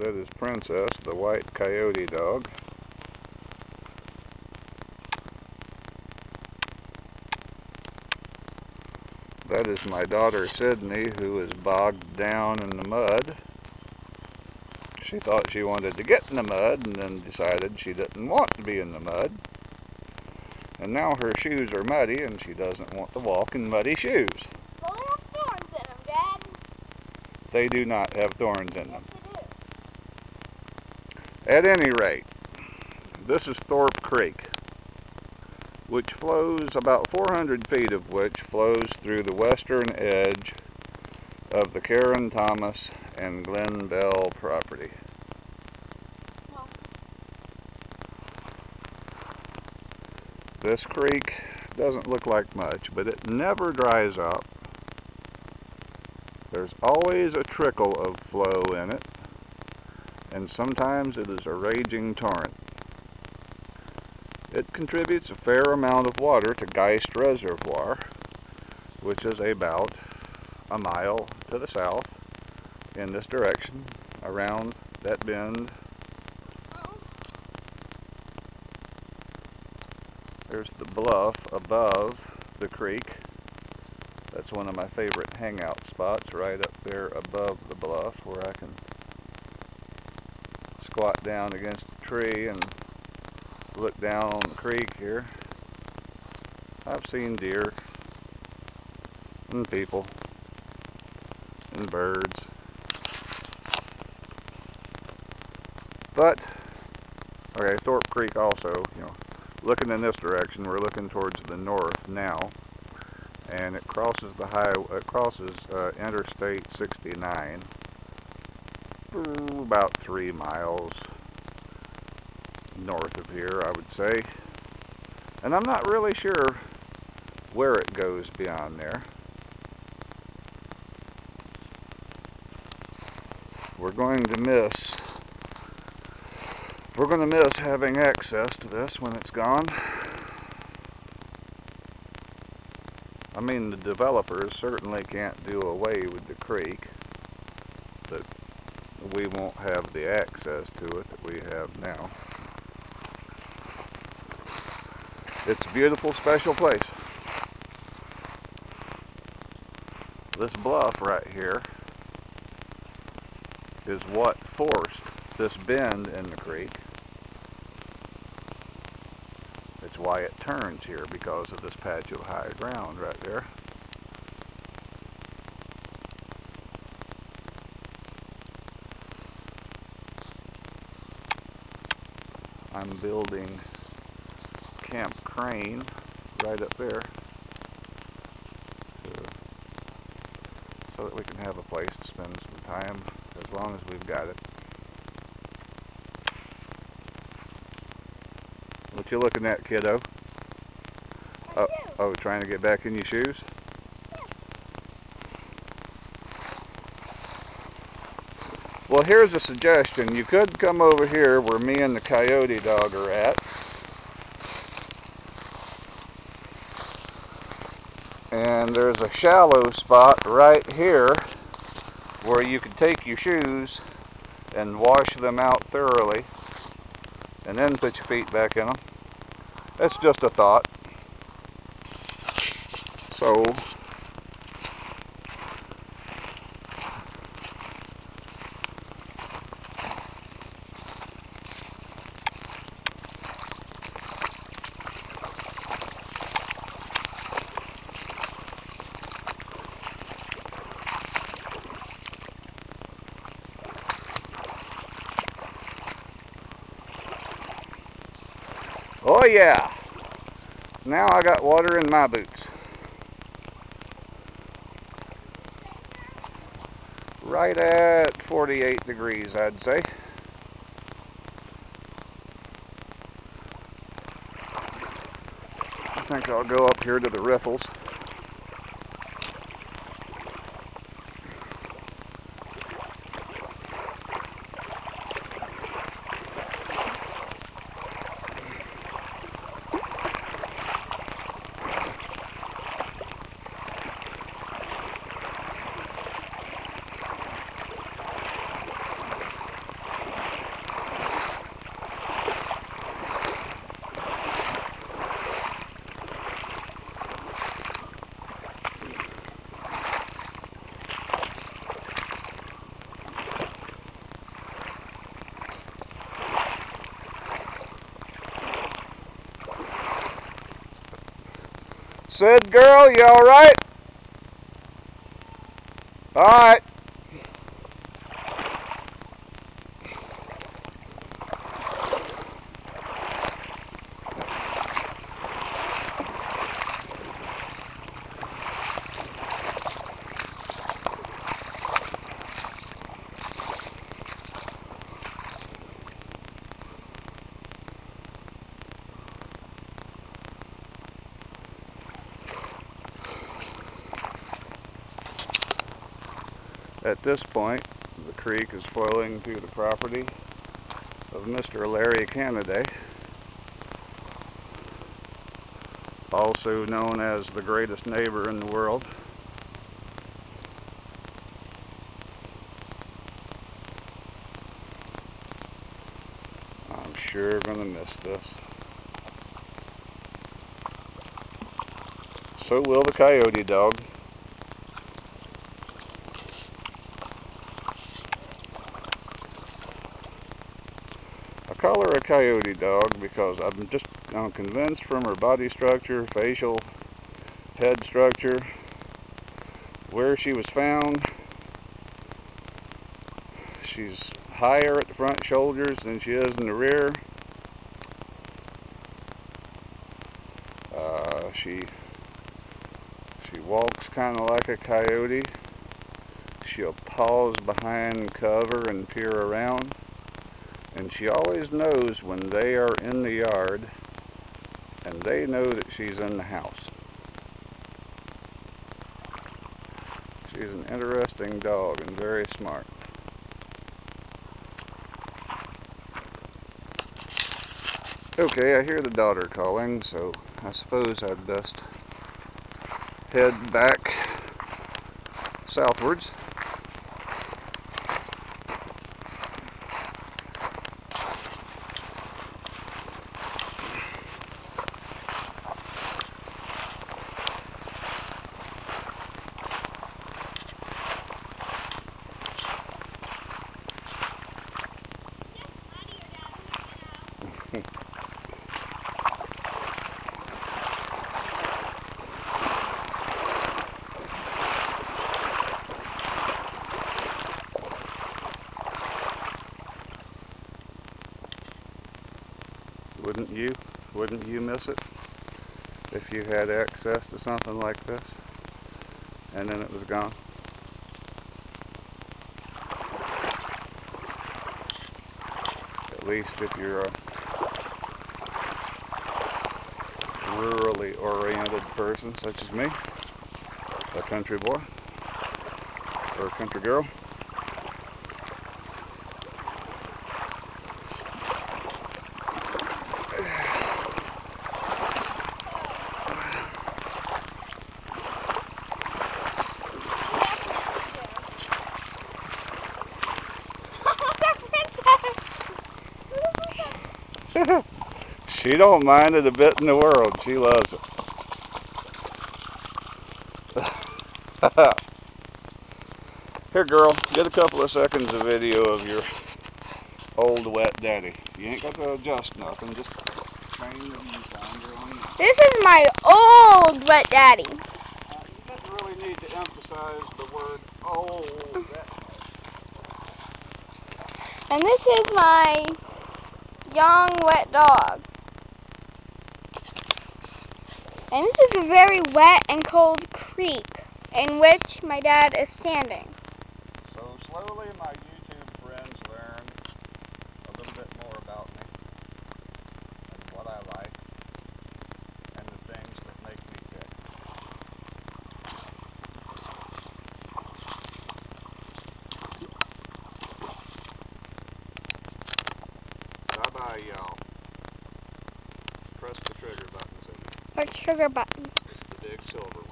That is Princess, the white coyote dog. That is my daughter Sydney, who is bogged down in the mud. She thought she wanted to get in the mud and then decided she didn't want to be in the mud. And now her shoes are muddy and she doesn't want to walk in muddy shoes. Well, they have thorns in them, Dad. They do not have thorns in them. Yes, they do. At any rate, this is Thorpe Creek, which flows about 400 feet of which flows through the western edge of the Karen Thomas and Glenn Bell property. No. This creek doesn't look like much, but it never dries up. There's always a trickle of flow in it, and sometimes it is a raging torrent. It contributes a fair amount of water to Geist Reservoir, which is about a mile to the south in this direction, around that bend. There's the bluff above the creek. That's one of my favorite hangout spots, right up there above the bluff, where I can squat down against a tree and look down on the creek here. I've seen deer and people and birds, but okay, Thorpe Creek also, looking in this direction, we're looking towards the north now, and it crosses the highway. It crosses Interstate 69 about 3 miles north of here, I would say, and I'm not really sure where it goes beyond there. We're going to miss having access to this when it's gone. I mean, the developers certainly can't do away with the creek, but we won't have the access to it that we have now. It's a beautiful, special place. This bluff right here is what forced this bend in the creek. It's why it turns here, because of this patch of high ground right there. I'm building Camp Crane right up there so that we can have a place to spend some time as long as we've got it. What you looking at, kiddo? Oh, trying to get back in your shoes? Well, here's a suggestion. You could come over here where me and the coyote dog are at, and there's a shallow spot right here where you could take your shoes and wash them out thoroughly and then put your feet back in them. That's just a thought. So oh yeah, now I got water in my boots. Right at 48 degrees, I'd say. I think I'll go up here to the riffles. Sid girl, you alright? Alright. At this point, the creek is flowing through the property of Mr. Larry Canada, also known as the greatest neighbor in the world. I'm sure gonna miss this. So will the coyote dog. I call her a coyote dog because I'm convinced from her body structure, facial, head structure, where she was found, she's higher at the front shoulders than she is in the rear. She walks kind of like a coyote. She'll pause behind cover and peer around. And she always knows when they are in the yard, and they know that she's in the house. She's an interesting dog and very smart. Okay, I hear the daughter calling, so I suppose I'd best head back southwards. Wouldn't you miss it if you had access to something like this and then it was gone? At least if you're a rurally oriented person such as me, a country boy or a country girl. She don't mind it a bit in the world. She loves it. Here, girl, get a couple of seconds of video of your old wet daddy. You ain't got to adjust nothing. Just train the viewfinder on you. This is my old wet daddy. You didn't really need to emphasize the word old that much. And this is my young wet dog. And this is a very wet and cold creek in which my dad is standing. So slowly my YouTube friends learn a little bit more about me and what I like and the things that make me tick. Bye-bye, y'all. Press the trigger button, Cindy. What trigger button? It's the big silver one.